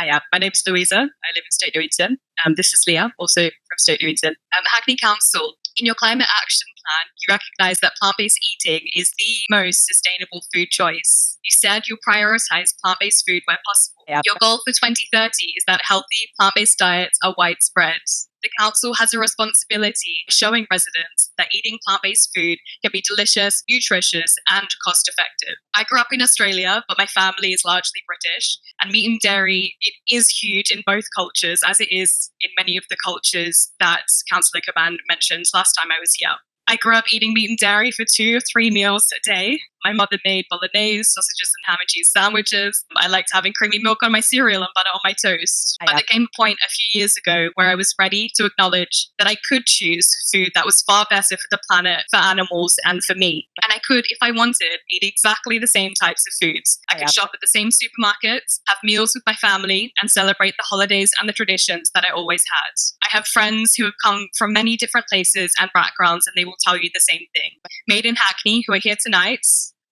Hiya, my name's Louisa. I live in Stoke Newington. This is Lia, also from Stoke Newington. Hackney Council, in your climate action plan, you recognise that plant-based eating is the most sustainable food choice. You said you'll prioritise plant-based food where possible. Yep. Your goal for 2030 is that healthy plant-based diets are widespread. The council has a responsibility showing residents that eating plant-based food can be delicious, nutritious, and cost-effective. I grew up in Australia, but my family is largely British, and meat and dairy, it is huge in both cultures, as it is in many of the cultures that Councillor Coban mentioned last time I was here. I grew up eating meat and dairy for 2 or 3 meals a day. My mother made bolognese, sausages and ham and cheese sandwiches. I liked having creamy milk on my cereal and butter on my toast. But there came a point a few years ago where I was ready to acknowledge that I could choose food that was far better for the planet, for animals and for me. And I could, if I wanted, eat exactly the same types of foods. I could shop at the same supermarkets, have meals with my family, and celebrate the holidays and the traditions that I always had. I have friends who have come from many different places and backgrounds, and they will tell you the same thing. Made in Hackney, who are here tonight,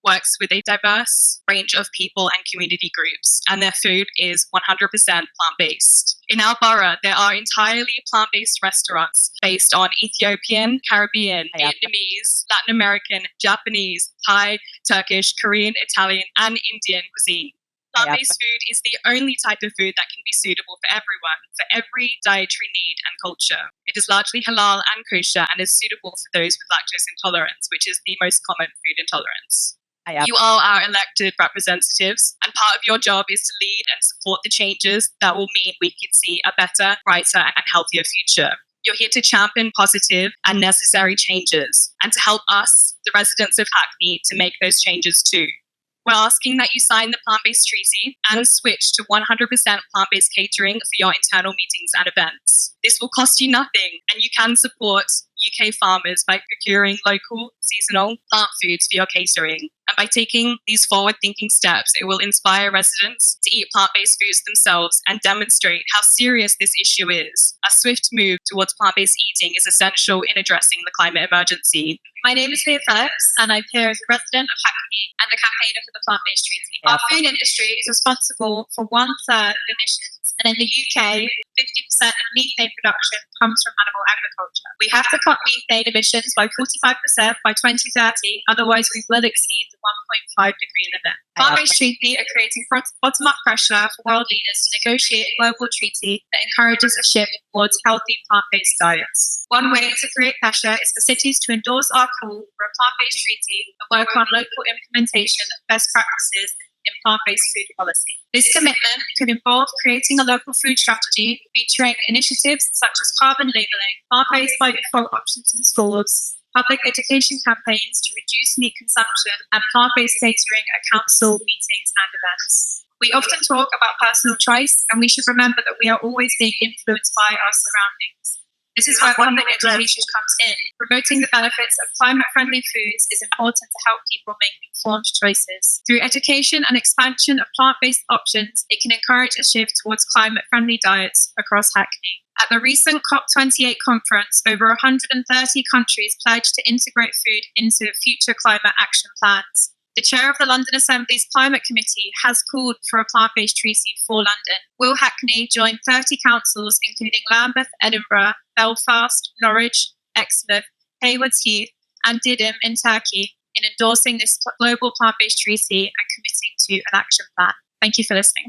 works with a diverse range of people and community groups, and their food is 100% plant-based. In our borough, there are entirely plant-based restaurants based on Ethiopian, Caribbean, Vietnamese, Latin American, Japanese, Thai, Turkish, Korean, Italian, and Indian cuisine. Plant-based food is the only type of food that can be suitable for everyone, for every dietary need and culture. It is largely halal and kosher and is suitable for those with lactose intolerance, which is the most common food intolerance. You are our elected representatives, and part of your job is to lead and support the changes that will mean we can see a better, brighter, and healthier future. You're here to champion positive and necessary changes, and to help us, the residents of Hackney, to make those changes too. We're asking that you sign the plant-based treaty and switch to 100% plant-based catering for your internal meetings and events. This will cost you nothing, and you can support UK farmers by procuring local, seasonal plant foods for your catering. And by taking these forward-thinking steps, it will inspire residents to eat plant-based foods themselves and demonstrate how serious this issue is. A swift move towards plant-based eating is essential in addressing the climate emergency. My name is Lia Phillips, and I'm here as a resident of Hackney and a campaigner for the plant-based treaty. Our food industry is responsible for 1/3 of emissions, and in the UK, 50% of methane production comes from animal agriculture. We have to cut methane emissions by 45% by 2030, otherwise we will exceed the 1.5 degree limit. Plant-based treaty are creating bottom-up pressure for world leaders to negotiate a global treaty that encourages a shift towards healthy plant-based diets. One way to create pressure is for cities to endorse our call for a plant-based treaty and work on local implementation of best practices in plant-based food policy. This commitment could involve creating a local food strategy featuring initiatives such as carbon labelling, plant-based by default options in schools, public education campaigns to reduce meat consumption, and plant-based catering at council meetings and events. We often talk about personal choice, and we should remember that we are always being influenced by our surroundings. This is where one education comes in. Promoting the benefits of climate-friendly foods is important to help people make informed choices. Through education and expansion of plant-based options, it can encourage a shift towards climate-friendly diets across Hackney. At the recent COP28 conference, over 130 countries pledged to integrate food into future climate action plans. The chair of the London Assembly's Climate Committee has called for a plant-based treaty for London. Will Hackney join 30 councils, including Lambeth, Edinburgh, Belfast, Norwich, Exmouth, Hillwood Heath, and Didim in Turkey, in endorsing this global plant-based treaty and committing to an action plan? Thank you for listening.